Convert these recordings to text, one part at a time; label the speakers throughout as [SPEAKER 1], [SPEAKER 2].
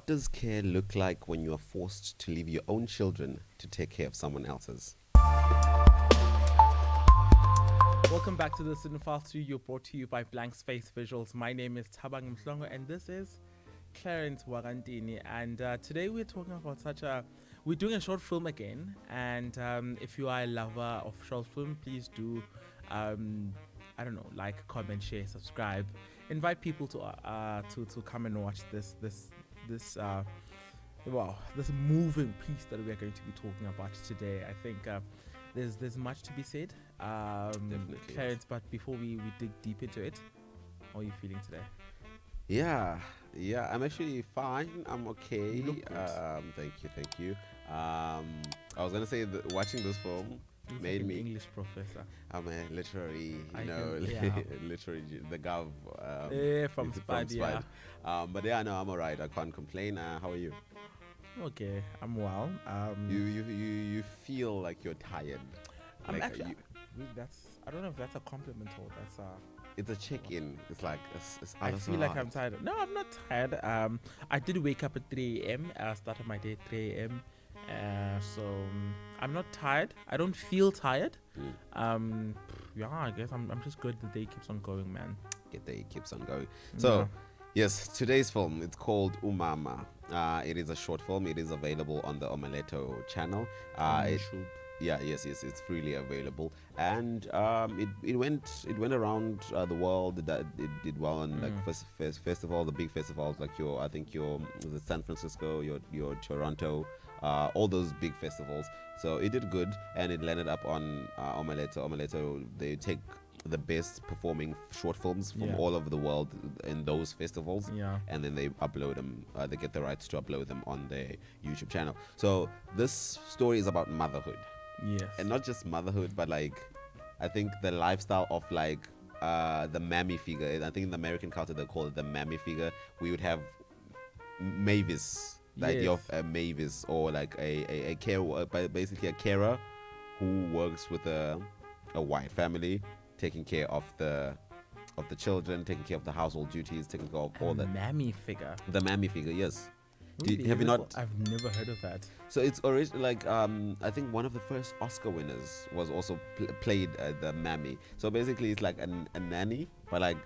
[SPEAKER 1] What does care look like when you are forced to leave your own children to take care of someone else's?
[SPEAKER 2] Welcome back to the Cinephile Studio, brought to you by Blank Space Visuals. My name is Tabang Mhlongo, and this is Clarence Wagantini. And today we're talking about we're doing a short film again. And if you are a lover of short film, please do, like, comment, share, subscribe, invite people to come and watch this moving piece that we are going to be talking about today. I think there's much to be said,
[SPEAKER 1] Definitely.
[SPEAKER 2] Clarence, but before we dig deep into it, how are you feeling today?
[SPEAKER 1] Yeah, I'm actually fine. I'm okay.
[SPEAKER 2] You look good.
[SPEAKER 1] Thank you. I was gonna say that watching this film
[SPEAKER 2] You're
[SPEAKER 1] made
[SPEAKER 2] like an
[SPEAKER 1] me.
[SPEAKER 2] English professor.
[SPEAKER 1] I'm a literary,
[SPEAKER 2] Yeah.
[SPEAKER 1] literary the gov.
[SPEAKER 2] From Spud, yeah.
[SPEAKER 1] But yeah, no, I'm alright. I can't complain. How are you?
[SPEAKER 2] Okay, I'm well.
[SPEAKER 1] You feel like you're tired.
[SPEAKER 2] I'm
[SPEAKER 1] Like,
[SPEAKER 2] actually. I don't know if that's a compliment or that's
[SPEAKER 1] it's a check-in. It's like it's
[SPEAKER 2] I feel like I'm tired. No, I'm not tired. I did wake up at 3 a.m. I started my day at 3 a.m. So I'm not tired. I don't feel tired. Yeah, I guess I'm just good. The day keeps on going, man.
[SPEAKER 1] Get there, it keeps on going. So,
[SPEAKER 2] Yeah.
[SPEAKER 1] yes, today's film, it's called uMama. It is a short film. It is available on the Omeleto channel. It's freely available, and it went around the world. It did well on like festival, the big festivals like was it San Francisco, your Toronto, all those big festivals. So it did good, and it landed up on Omeleto. Omeleto, they take the best performing short films from all over the world in those festivals, and then they upload them. They get the rights to upload them on their YouTube channel. So this story is about motherhood.
[SPEAKER 2] Yes.
[SPEAKER 1] And not just motherhood, but like I think the lifestyle of like the mammy figure. I think in the American culture they call it the mammy figure. We would have Mavis, the idea of a Mavis, or like a carer, basically a carer who works with a white family, taking care of the children, taking care of the household duties, taking care of all that.
[SPEAKER 2] Mammy figure.
[SPEAKER 1] The mammy figure, yes.
[SPEAKER 2] Really?
[SPEAKER 1] Have you not?
[SPEAKER 2] I've never heard of that.
[SPEAKER 1] So it's original. Like I think one of the first Oscar winners was also played the mammy. So basically, it's like a nanny, but like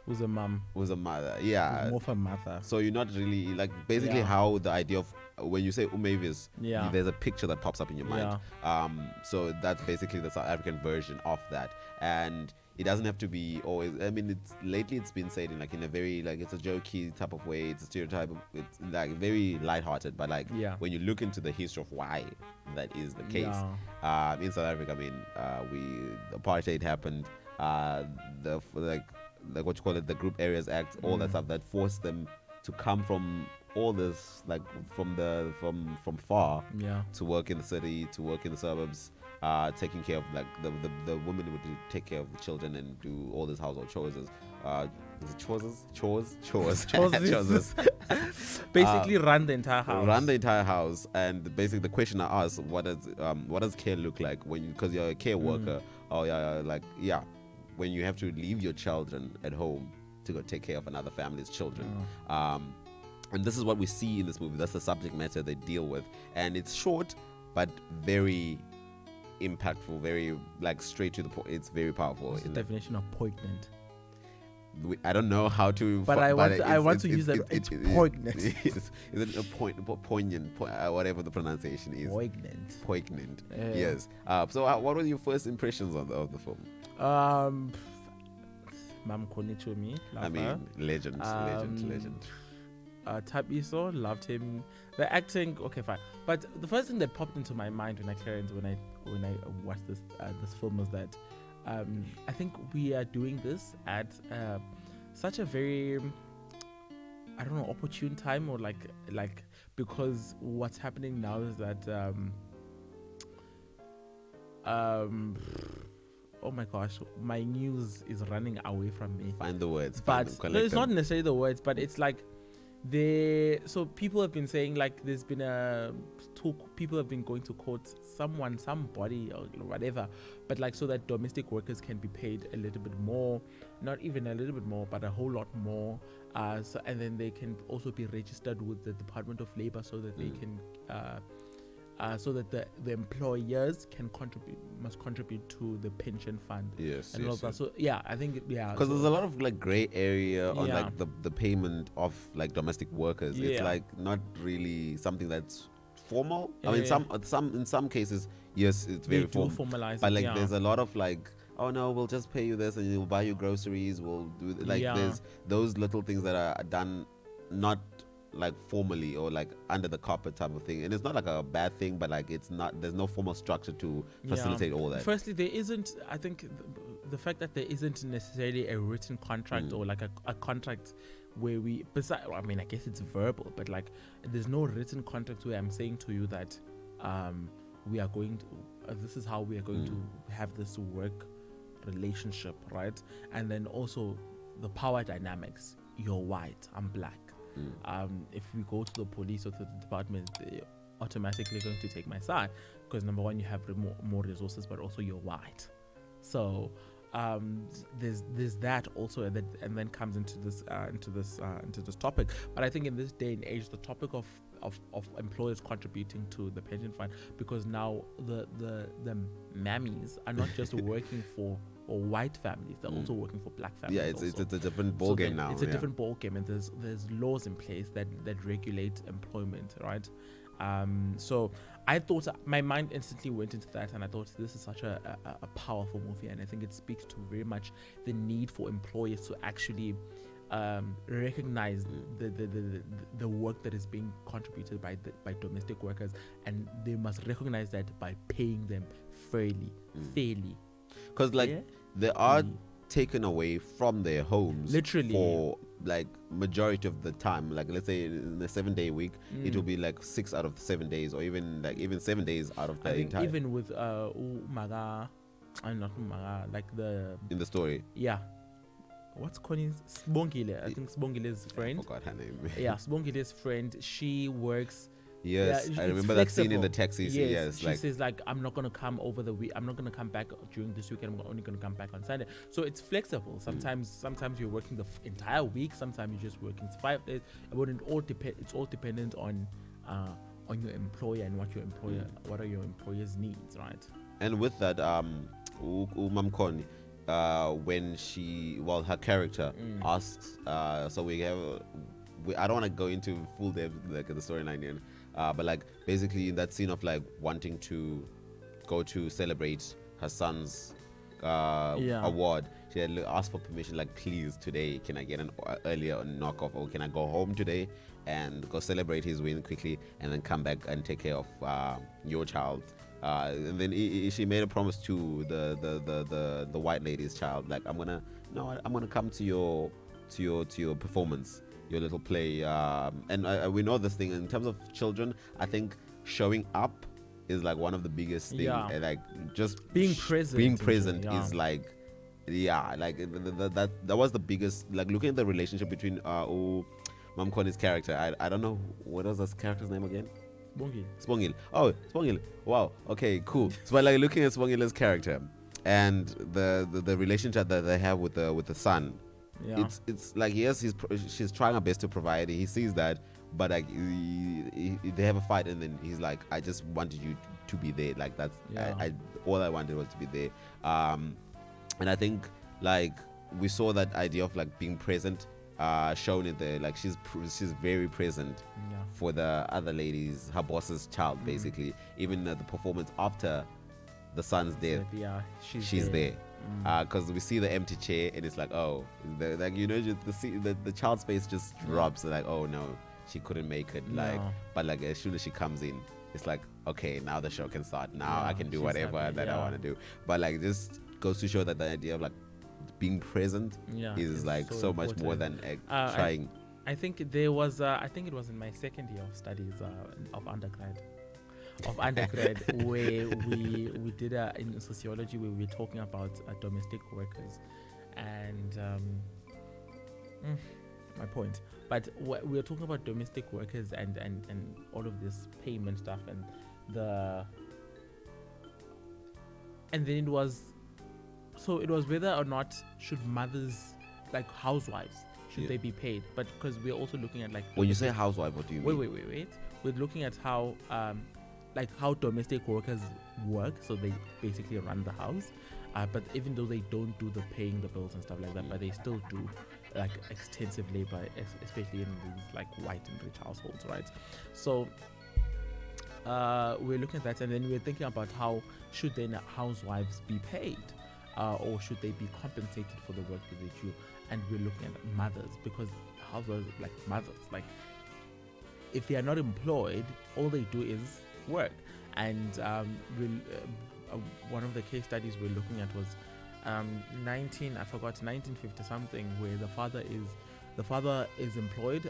[SPEAKER 2] Who's a mum?
[SPEAKER 1] was a mother. Yeah.
[SPEAKER 2] Who's more of a mother.
[SPEAKER 1] So you're not really like basically how the idea of when you say uMavis, there's a picture that pops up in your mind. So that's basically the South African version of that, and it doesn't have to be always. I mean, it's been said in a very like it's a jokey type of way. It's a stereotype. It's like very lighthearted, but like when you look into the history of why that is the case, in South Africa, I mean, apartheid happened. Like what you call it, the Group Areas Act, all that stuff that forced them to come from all this like from far to work in the city, to work in the suburbs, taking care of like the women would take care of the children and do all these household chores. Is it chores?
[SPEAKER 2] Basically run the entire house.
[SPEAKER 1] And basically the question I asked, what does care look like because you're a care worker, when you have to leave your children at home to go take care of another family's children. And this is what we see in this movie. That's the subject matter they deal with. And it's short, but very impactful, very like straight to the point. It's very powerful.
[SPEAKER 2] What's the definition of poignant?
[SPEAKER 1] I don't know how to...
[SPEAKER 2] But I want to use that. It's poignant.
[SPEAKER 1] Is it poignant, whatever the pronunciation is. Poignant. Yes. So what were your first impressions of the film?
[SPEAKER 2] Mom Connie Chiume,
[SPEAKER 1] I mean, legend.
[SPEAKER 2] Tabiso, loved him. The acting, okay, fine. But the first thing that popped into my mind when I watched this film was that I think we are doing this at such a very, I don't know, opportune time, or like because what's happening now is that oh my gosh, my news is running away from me.
[SPEAKER 1] Find the words.
[SPEAKER 2] But no, it's not necessarily the words, but it's like So people have been saying like there's been a talk. People have been going to court, somebody or whatever, but like so that domestic workers can be paid a little bit more, not even a little bit more, but a whole lot more. And then they can also be registered with the Department of Labor so that they can. So that the employers must contribute to the pension fund.
[SPEAKER 1] Yes,
[SPEAKER 2] and all of that. So I think
[SPEAKER 1] because there's a lot of like gray area on like the payment of like domestic workers. It's like not really something that's formal. I mean, in some cases, yes, it's very formal.
[SPEAKER 2] Formalize
[SPEAKER 1] but like there's a lot of like, oh no, we'll just pay you this and we'll buy you groceries. We'll do there's those little things that are done not like formally or like under the carpet type of thing, and it's not like a bad thing, but like it's not, there's no formal structure to facilitate all that.
[SPEAKER 2] Firstly, there isn't, I think the fact that there isn't necessarily a written contract or like a contract where we, besides, I mean, I guess it's verbal, but like there's no written contract where I'm saying to you that we are going to this is how we are going to have this work relationship, right? And then also the power dynamics. You're white, I'm black. If we go to the police or to the department, they're automatically going to take my side because number one, you have more resources, but also you're white. So there's that also, and then comes into this topic. But I think in this day and age, the topic of employers contributing to the pension fund, because now the mammies are not just working for white families, they're also working for black families.
[SPEAKER 1] It's a different ball game now.
[SPEAKER 2] It's a different ball game, and there's laws in place that regulate employment, right? So I thought, my mind instantly went into that, and I thought this is such a powerful movie, and I think it speaks to very much the need for employers to actually recognize the work that is being contributed by domestic workers, and they must recognize that by paying them fairly.
[SPEAKER 1] Because they are taken away from their homes
[SPEAKER 2] literally
[SPEAKER 1] for like majority of the time. Like let's say in a 7-day week, it will be like 6 out of the 7 days, or even 7 days out of the entire.
[SPEAKER 2] Even with uMama, not uMama, like
[SPEAKER 1] in the story.
[SPEAKER 2] Yeah. What's Connie's Sbongile? I think Sbongile's friend.
[SPEAKER 1] I forgot her name.
[SPEAKER 2] Sbongile's friend. She works.
[SPEAKER 1] Yes, I remember that scene in the taxi. Yes,
[SPEAKER 2] she says like, I'm not gonna come over the week. I'm not gonna come back during this weekend. I'm only gonna come back on Sunday. So it's flexible. Sometimes you're working the entire week. Sometimes you're just working 5 days. But it all it's all dependent on your employer and what are your employer's needs, right?
[SPEAKER 1] And with that, Mam Connie, when her character asks, so I don't want to go into full depth like the storyline here. But like basically in that scene of like wanting to go to celebrate her son's award, she had asked for permission, like, please today can I get an earlier knock off, or can I go home today and go celebrate his win quickly and then come back and take care of your child. And then she made a promise to the white lady's child, like, I'm gonna come to your performance, your little play, and we know this thing in terms of children. I think showing up is like one of the biggest things. Like just
[SPEAKER 2] being present
[SPEAKER 1] is like, that was the biggest. Like looking at the relationship between Mam Connie's character. I don't know what was this character's name again. Spongile. Oh, Spongile. Wow. Okay, cool. So like looking at Spongile's character and the relationship that they have with the son. Yeah. It's like, yes, she's trying her best to provide. He sees that, but like they have a fight, and then he's like, I just wanted you to be there. Like that's all I wanted was to be there. And I think like we saw that idea of like being present shown in there. Like she's very present for the other ladies, her boss's child, basically. Even the performance after the son's death, she's there. Because we see the empty chair, and it's like, oh, like, you know, the child's face just drops. Like, oh no, she couldn't make it. Like, but like as soon as she comes in, it's like, okay, now the show can start. Now I can do whatever that I want to do. But like, just goes to show that the idea of like being present is like so much more than trying.
[SPEAKER 2] I think there was I think it was in my second year of studies of undergrad where we did in sociology, where we were talking about domestic workers, and my point. But we're talking about domestic workers and all of this payment stuff and then it was whether or not should mothers, like housewives, should they be paid? But because we're also looking at like,
[SPEAKER 1] when you say housewife, what do you mean?
[SPEAKER 2] Wait. We're looking at how how domestic workers work. So they basically run the house, but even though they don't do the paying the bills and stuff like that, but they still do like extensive labor, especially in these like white and rich households, right? So we're looking at that, and then we're thinking about how should then housewives be paid, or should they be compensated for the work that they do? And we're looking at mothers, because housewives, like mothers, like if they are not employed, all they do is work. And one of the case studies we're looking at was 1950 something, where the father is employed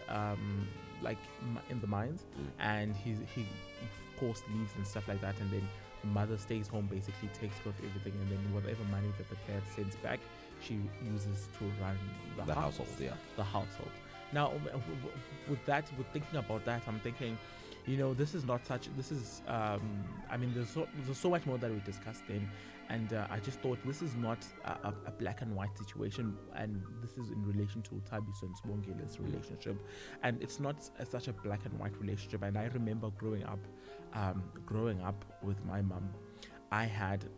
[SPEAKER 2] in the mines, and he of course leaves and stuff like that, and then the mother stays home, basically takes care of everything, and then whatever money that the dad sends back, she uses to run the household. The household. Now, with thinking about that, I'm thinking, this is not such. This is, there's so much more that we discussed then, and I just thought this is not a black and white situation, and this is in relation to Thabiso and Sibongele's relationship, and it's not such a black and white relationship. And I remember growing up with my mom, I had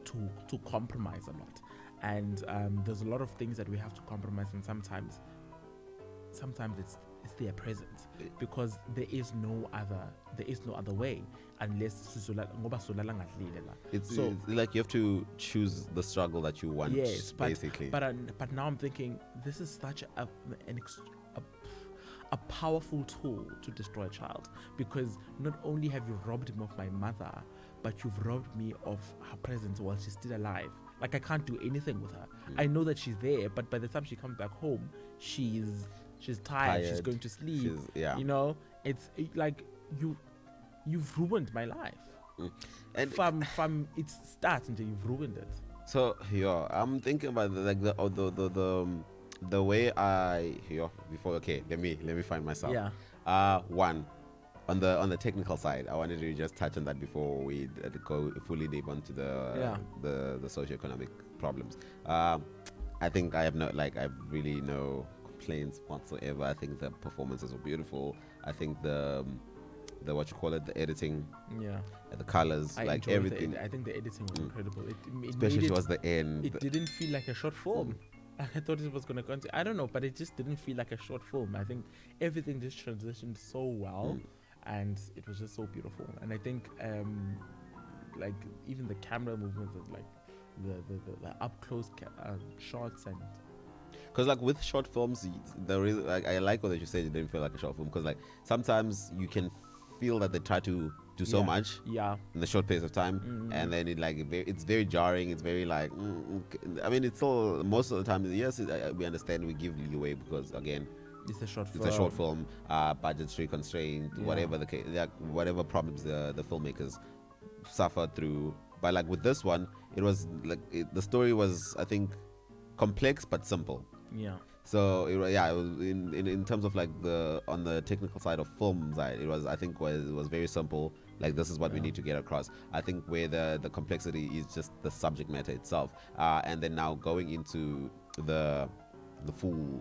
[SPEAKER 2] to compromise a lot, and there's a lot of things that we have to compromise, and sometimes it's their presence, because there is no other way unless
[SPEAKER 1] it's like you have to choose the struggle that you want.
[SPEAKER 2] Yes,
[SPEAKER 1] basically.
[SPEAKER 2] But now I'm thinking this is such a powerful tool to destroy a child, because not only have you robbed me of my mother, but you've robbed me of her presence while she's still alive. Like, I can't do anything with her. I know that she's there, but by the time she comes back home, she's tired, she's going to sleep. It's like you've ruined my life. And from its start until you've ruined it.
[SPEAKER 1] So I'm thinking about the way before. Okay, let me find myself. One, on the technical side, I wanted to just touch on that before we go fully deep onto the socioeconomic problems. I think I really no complaints whatsoever. I think the performances were beautiful. I think the the editing, the colors, everything.
[SPEAKER 2] I think the editing was incredible.
[SPEAKER 1] Especially towards the end.
[SPEAKER 2] It didn't feel like a short film. I thought it was going to continue. I don't know, but it just didn't feel like a short film. I think everything just transitioned so well, and it was just so beautiful. And I think, even the camera movements, the up close shots, and
[SPEAKER 1] because with short films, I like what you said. It didn't feel like a short film, because sometimes you can feel that they try to do so much in the short space of time, and then it's very jarring. It's very it's still, most of the time, yes, we understand, we give leeway, because again,
[SPEAKER 2] it's a short
[SPEAKER 1] film, budgetary constraint, whatever the case, whatever problems the filmmakers suffered through. But with this one, it was the story was, I think, complex but simple. So it was in terms of on the technical side of film side, it was very simple. This is what we need to get across. I think where the complexity is just the subject matter itself, and then now going into the full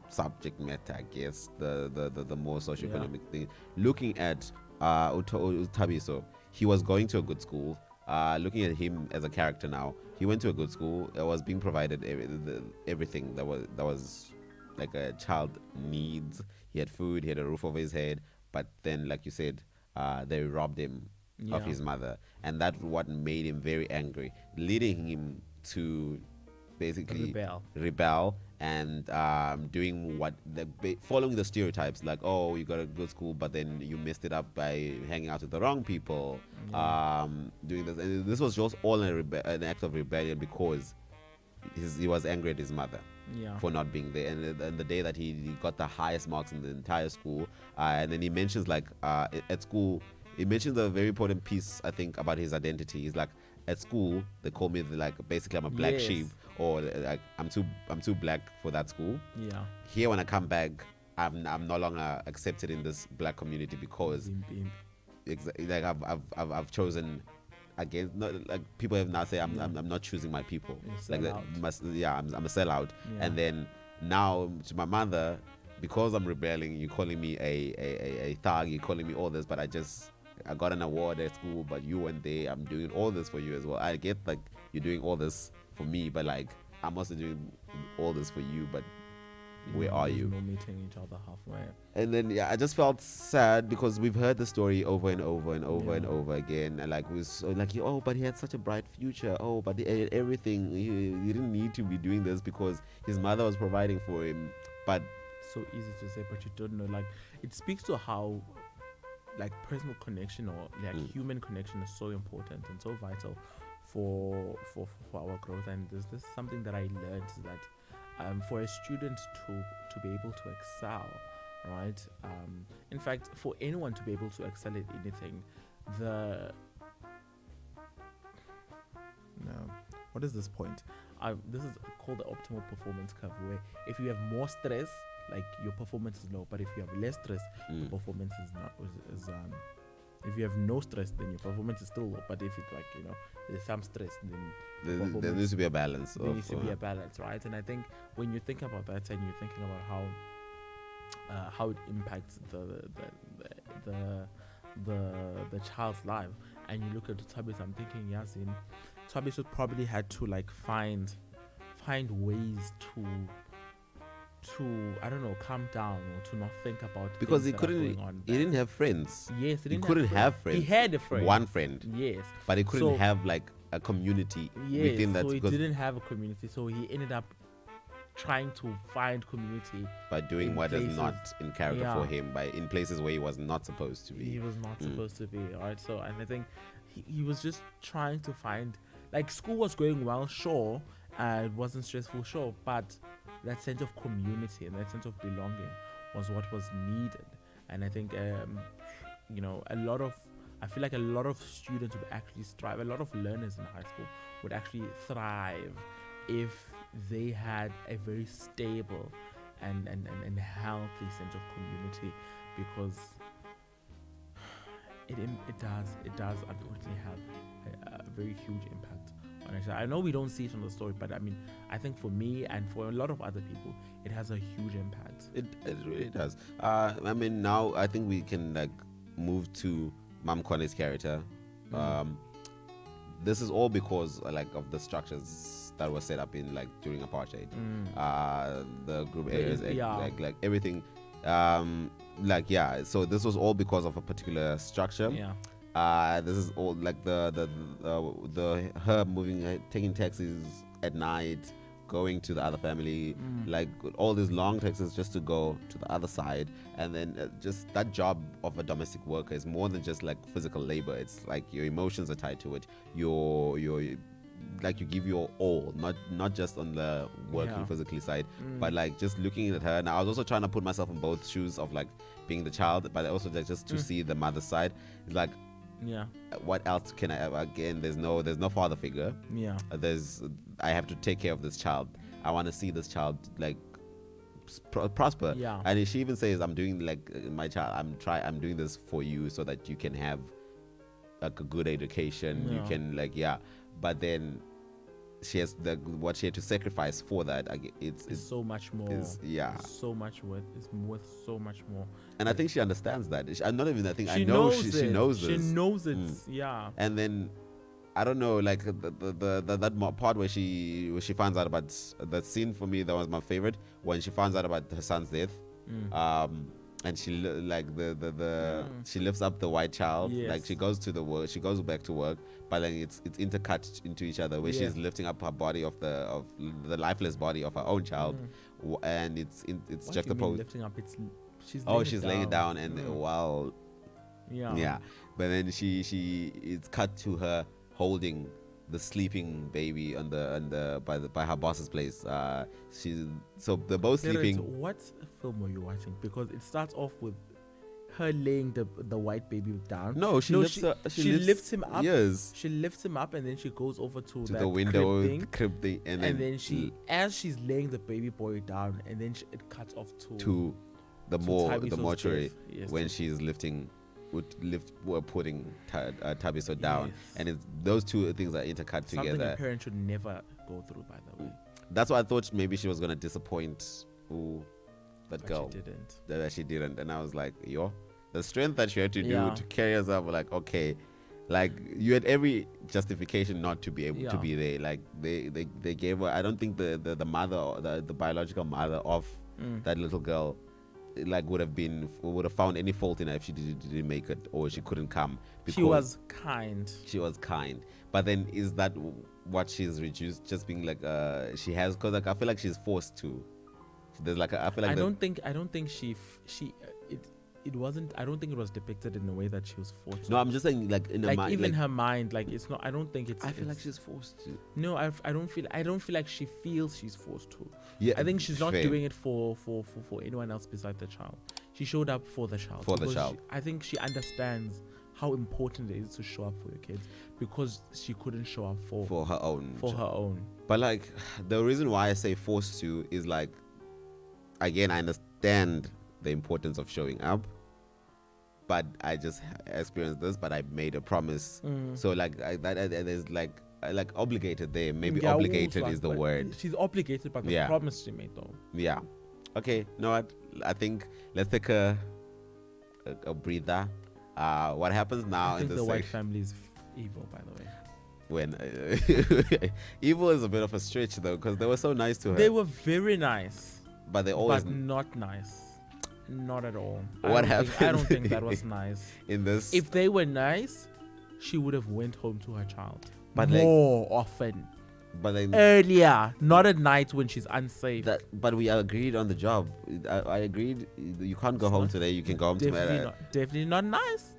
[SPEAKER 1] subject matter, I guess, the more socioeconomic thing. Looking at Thabiso, he was going to a good school. Looking at him as a character now, he went to a good school. Was being provided everything that was like a child needs. He had food, he had a roof over his head. But then, like you said, they robbed him of his mother, and that's what made him very angry, leading him to basically rebel and doing following the stereotypes, you got a good school, but then you messed it up by hanging out with the wrong people, doing this. And this was just all an act of rebellion, because he was angry at his mother for not being there. And the day that he got the highest marks in the entire school, and then he mentions at school, he mentions a very important piece, I think, about his identity. He's like, at school they call me like basically I'm a black
[SPEAKER 2] Yes.
[SPEAKER 1] sheep, or like I'm too black for that school.
[SPEAKER 2] Yeah.
[SPEAKER 1] Here when I come back, I'm no longer accepted in this black community because like I've chosen against, not like people have now say I'm not choosing my people. Like that I'm a sellout.
[SPEAKER 2] Yeah.
[SPEAKER 1] And then now to my mother, because I'm rebelling, you're calling me a thug, you're calling me all this, but I got an award at school, but you weren't there. I'm doing all this for you as well. I get like you're doing all this for me, but like I'm also doing all this for you, but where are you?
[SPEAKER 2] No meeting each other halfway.
[SPEAKER 1] And then I just felt sad because we've heard the story over and over and over and over again, and like we was so like, oh, but he had such a bright future. Oh, but everything he didn't need to be doing this because his mother was providing for him. But
[SPEAKER 2] so easy to say, but you don't know. Like it speaks to how like personal connection or like human connection is so important and so vital for our growth. And this is something that I learned, that for a student to be able to excel, right? In fact, for anyone to be able to excel at anything, what is this point? This is called the optimal performance curve, where if you have more stress, like your performance is low, but if you have less stress, your performance is not. If you have no stress, then your performance is still low. But if it's like there's some stress, then
[SPEAKER 1] there needs to be a balance.
[SPEAKER 2] There needs to be a balance, right? And I think when you think about that and you're thinking about how it impacts the child's life, and you look at Tabitha, I'm thinking, Yasin, Tabitha probably had to like find ways to I don't know, calm down or to not think about
[SPEAKER 1] because
[SPEAKER 2] he didn't
[SPEAKER 1] have friends.
[SPEAKER 2] Yes,
[SPEAKER 1] he couldn't have friends.
[SPEAKER 2] He had a friend,
[SPEAKER 1] one friend.
[SPEAKER 2] Yes,
[SPEAKER 1] but he couldn't have like a community within that.
[SPEAKER 2] So he didn't have a community. So he ended up trying to find community
[SPEAKER 1] by doing what is not in character for him, in places where he was not supposed to be.
[SPEAKER 2] He was not supposed to be, right? So, and I think he was just trying to find, like, school was going well, sure, it wasn't stressful, sure, but that sense of community and that sense of belonging was what was needed. And I think I feel like a lot of students would actually strive, a lot of learners in high school would actually thrive if they had a very stable and healthy sense of community, because it does unfortunately have a very huge impact on us. I know we don't see it on the story, but I mean, I think for me and for a lot of other people, it has a huge impact.
[SPEAKER 1] It really does. I mean, now I think we can like move to Mom Connie's character. This is all because like of the structures that were set up in like during apartheid. The group areas, like everything. So this was all because of a particular structure. This is all like the her moving, taking taxis at night, going to the other family, like all these long taxis just to go to the other side. And then just that job of a domestic worker is more than just like physical labor. It's like your emotions are tied to it. Your like you give your all, not just on the working physically side, but like just looking at her. And I was also trying to put myself in both shoes of like being the child, but also like just to see the mother's side. It's like, what else can I ever? Again, there's no father figure. I have to take care of this child. I want to see this child like prosper. And she even says, I'm doing like my child, I'm doing this for you so that you can have like a good education. You can like but then she has what she had to sacrifice for that. It's
[SPEAKER 2] so much more. So much worth. It's worth so much more.
[SPEAKER 1] And I think she understands that. I'm not even. I think
[SPEAKER 2] she
[SPEAKER 1] I know
[SPEAKER 2] knows
[SPEAKER 1] she knows this.
[SPEAKER 2] She knows it.
[SPEAKER 1] And then I don't know, like that part where she finds out about that scene, for me that was my favorite, when she finds out about her son's death. And she like she lifts up the white child. Like she goes to the work, she goes back to work, but then it's intercut into each other, where she's lifting up her body of the lifeless body of her own child, and it's
[SPEAKER 2] what
[SPEAKER 1] juxtaposed.
[SPEAKER 2] Lifting up, she's
[SPEAKER 1] laying it down, and while but then it's cut to her holding the sleeping baby by her boss's place. They're both sleeping.
[SPEAKER 2] What film were you watching? Because it starts off with her laying the white baby down.
[SPEAKER 1] No, she
[SPEAKER 2] lifts him up.
[SPEAKER 1] Yes.
[SPEAKER 2] She lifts him up and then she goes over to that
[SPEAKER 1] the window,
[SPEAKER 2] crib thing,
[SPEAKER 1] and
[SPEAKER 2] then she, as she's laying the baby boy down, and then it cuts off
[SPEAKER 1] to the mortuary
[SPEAKER 2] yes,
[SPEAKER 1] when she's putting Tabiso down,
[SPEAKER 2] yes.
[SPEAKER 1] and those two things are intercut
[SPEAKER 2] Something
[SPEAKER 1] together.
[SPEAKER 2] a parent should never go through, by the way.
[SPEAKER 1] That's why I thought maybe she was gonna disappoint that
[SPEAKER 2] But
[SPEAKER 1] girl.
[SPEAKER 2] she didn't.
[SPEAKER 1] That she didn't, and I was like, the strength that she had to do to carry herself. Like, okay, like you had every justification not to be able to be there. Like they gave her. I don't think the mother, or the biological mother of that little girl, like would have found any fault in her if she didn't make it, or she couldn't come.
[SPEAKER 2] She was kind.
[SPEAKER 1] But then is that what she's reduced? Just being like she has, because like I feel like she's forced to. There's like I don't think it wasn't. I don't think it was depicted in the way that she was forced to.
[SPEAKER 2] No, I'm just saying like in her mind,
[SPEAKER 1] even
[SPEAKER 2] her mind, like it's not. I don't think it's.
[SPEAKER 1] I feel like she's forced to.
[SPEAKER 2] No, I don't feel like she feels she's forced to.
[SPEAKER 1] Yeah,
[SPEAKER 2] I think she's not doing it for anyone else beside the child. She showed up for the child. I think she understands how important it is to show up for your kids, because she couldn't show up for
[SPEAKER 1] her own.
[SPEAKER 2] Her own.
[SPEAKER 1] But like the reason why I say forced to is like, again, I understand the importance of showing up, but I just experienced this. But I made a promise, so like there's like obligated there. Maybe obligated is the word.
[SPEAKER 2] She's obligated, but the promise she made though.
[SPEAKER 1] Yeah. Okay. No, I think let's take a breather. What happens now in
[SPEAKER 2] the white family is evil, by the way.
[SPEAKER 1] When evil is a bit of a stretch though, because they were so nice to her.
[SPEAKER 2] They were very nice,
[SPEAKER 1] but they always
[SPEAKER 2] not nice. Not at all.
[SPEAKER 1] What happened?
[SPEAKER 2] I don't think that was nice.
[SPEAKER 1] In this,
[SPEAKER 2] if they were nice, she would have went home to her child,
[SPEAKER 1] but
[SPEAKER 2] more often.
[SPEAKER 1] But then
[SPEAKER 2] earlier, not at night when she's unsafe.
[SPEAKER 1] But we agreed on the job. I agreed. You can't go home today. You can go home tomorrow.
[SPEAKER 2] Definitely not nice.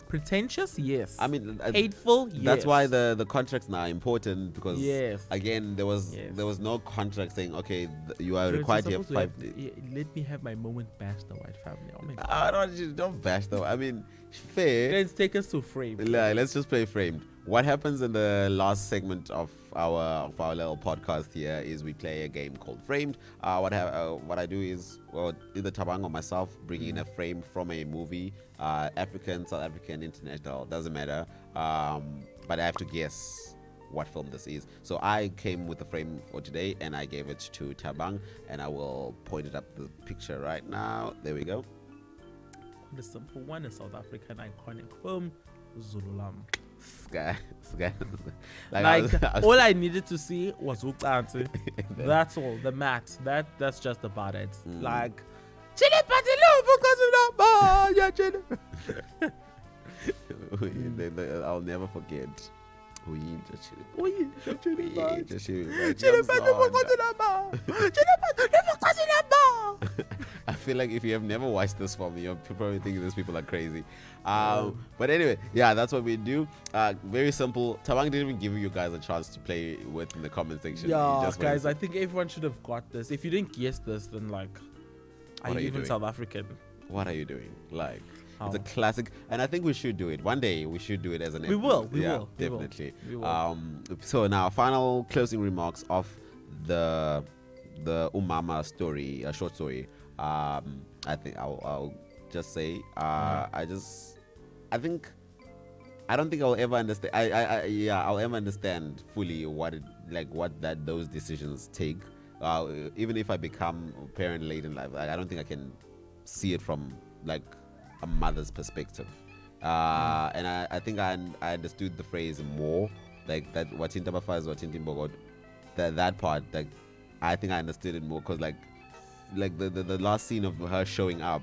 [SPEAKER 2] Pretentious, yes.
[SPEAKER 1] I mean,
[SPEAKER 2] hateful, yes.
[SPEAKER 1] That's why the contracts now are important, because again, there was no contract saying, okay, you are required to have 5 days.
[SPEAKER 2] Let me have my moment, bash the white family. Oh my God.
[SPEAKER 1] Don't bash though. I mean, fair.
[SPEAKER 2] Let's take us to Framed.
[SPEAKER 1] Let's just play Framed. What happens in the last segment of our little podcast here is we play a game called Framed. What I do is, either Tabang or myself bring in a frame from a movie, African, South African, international, doesn't matter. But I have to guess what film this is. So I came with the frame for today and I gave it to Tabang, and I will point it up the picture right now. There we go.
[SPEAKER 2] The simple one is South African iconic film, Zululam.
[SPEAKER 1] Sky.
[SPEAKER 2] All I needed to see was Uqansi. That's all. The mat. That's just about it. Like,
[SPEAKER 1] I'll never forget. I feel like if you have never watched this film, you're probably thinking these people are crazy. But anyway, that's what we do. Very simple. Tabang didn't even give you guys a chance to play with in the comment section.
[SPEAKER 2] Yeah, guys, I think everyone should have got this. If you didn't guess this, then like, are you even South African?
[SPEAKER 1] What are you doing? Like, it's a classic, and I think we should do it one day. We should do it as an
[SPEAKER 2] episode. We will
[SPEAKER 1] definitely.
[SPEAKER 2] We will.
[SPEAKER 1] So now, final closing remarks of the uMama story, a short story. I think I'll just say I don't think I'll ever understand. I'll ever understand fully what those decisions take. Even if I become a parent late in life, I don't think I can see it from like a mother's perspective. And I think I understood the phrase more, like that watinta bafaz watinta imbokodo, that part, like I think I understood it more, because like the last scene of her showing up,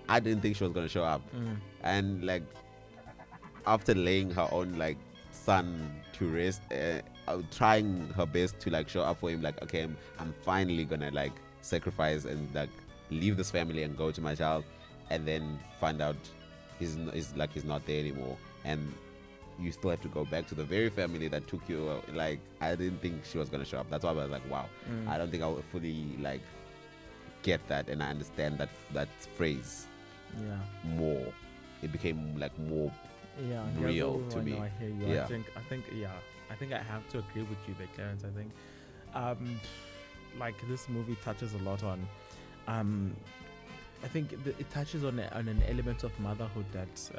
[SPEAKER 1] I didn't think she was going to show up. And like after laying her own like son to rest, trying her best to like show up for him, like, okay, I'm finally gonna like sacrifice and like leave this family and go to my child, and then find out he's not there anymore, and you still have to go back to the very family that took you. Like, I didn't think she was gonna show up. That's why I was like, wow. I don't think I would fully like get that, and I understand that phrase more. it became like more
[SPEAKER 2] Yeah,
[SPEAKER 1] real
[SPEAKER 2] yeah,
[SPEAKER 1] to me.
[SPEAKER 2] I hear you.
[SPEAKER 1] Yeah.
[SPEAKER 2] I think I have to agree with you there, Clarence. I think, like this movie touches a lot on, I think it touches on an element of motherhood that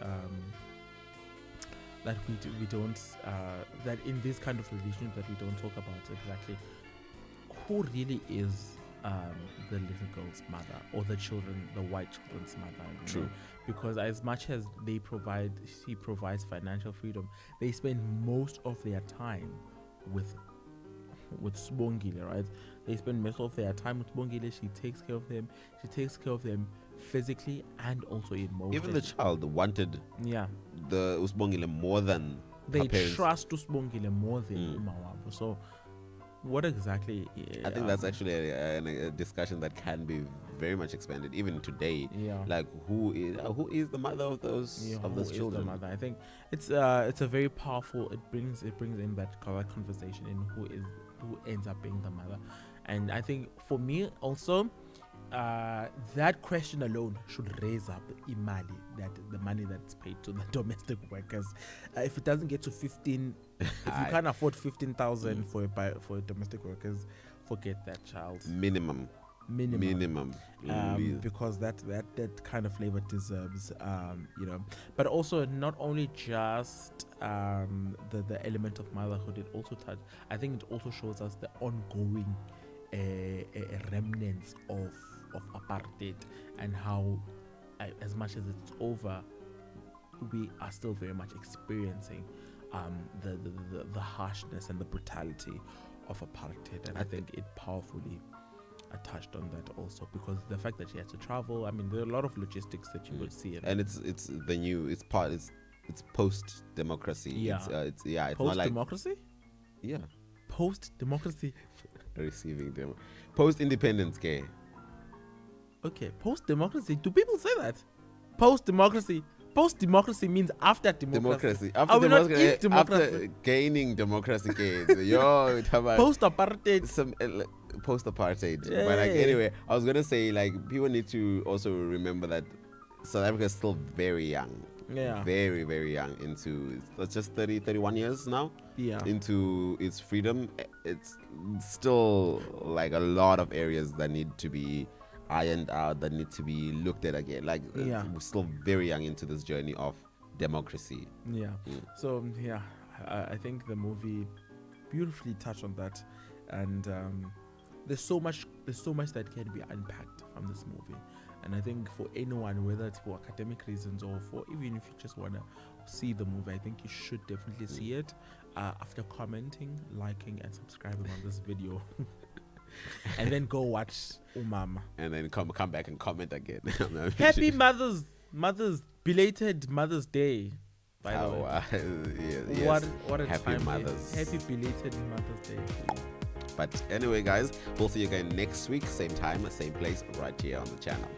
[SPEAKER 2] we don't that in this kind of relationship that we don't talk about exactly who really is the little girl's mother or the white children's mother.
[SPEAKER 1] True.
[SPEAKER 2] Because as much as she provides financial freedom, they spend most of their time with Sbongile, right? They spend most of their time with Sbongile. She takes care of them. She takes care of them physically and also emotionally.
[SPEAKER 1] Even the child wanted the Usbongile more than
[SPEAKER 2] they
[SPEAKER 1] her parents.
[SPEAKER 2] trust Usbongile more than uMama. So what exactly?
[SPEAKER 1] I think that's actually a discussion that can be very much expanded even today.
[SPEAKER 2] Yeah.
[SPEAKER 1] Like who is the mother of those children?
[SPEAKER 2] The mother? I think it's a very powerful. It brings in that conversation in who ends up being the mother, and I think for me also. That question alone should raise up imali, that the money that's paid to the domestic workers. If it doesn't get to 15, if you can't afford 15,000 for domestic workers, forget that child.
[SPEAKER 1] Minimum.
[SPEAKER 2] Because that kind of labor deserves, But also not only just the element of motherhood. It also I think it also shows us the ongoing remnants of apartheid and how as much as it's over, we are still very much experiencing the harshness and the brutality of apartheid, and I think it powerfully touched on that also, because the fact that she had to travel, I mean, there are a lot of logistics that you will see,
[SPEAKER 1] and it's post democracy. It's
[SPEAKER 2] post democracy. Post democracy.
[SPEAKER 1] Receiving them post independence, gay.
[SPEAKER 2] Okay, post-democracy. Do people say that? Post-democracy. Post-democracy means after democracy.
[SPEAKER 1] After gaining democracy, gay.
[SPEAKER 2] Post-apartheid.
[SPEAKER 1] Post-apartheid. Yeah. But anyway, I was gonna say people need to also remember that South Africa is still very young.
[SPEAKER 2] Yeah.
[SPEAKER 1] Very, very young into just 31 years now.
[SPEAKER 2] Yeah.
[SPEAKER 1] Into its freedom. It's still a lot of areas that need to be ironed out, that need to be looked at again. We're still very young into this journey of democracy.
[SPEAKER 2] So I think the movie beautifully touched on that, and there's so much that can be unpacked from this movie. And I think for anyone, whether it's for academic reasons or for even if you just want to see the movie, I think you should definitely see it after commenting, liking and subscribing on this video. And then go watch uMama. And then come back and comment again. Happy belated Mother's Day. By the way. Yes. What a
[SPEAKER 1] happy
[SPEAKER 2] time.
[SPEAKER 1] Mothers.
[SPEAKER 2] Happy belated Mother's Day.
[SPEAKER 1] But anyway, guys, we'll see you again next week, same time, same place, right here on the channel.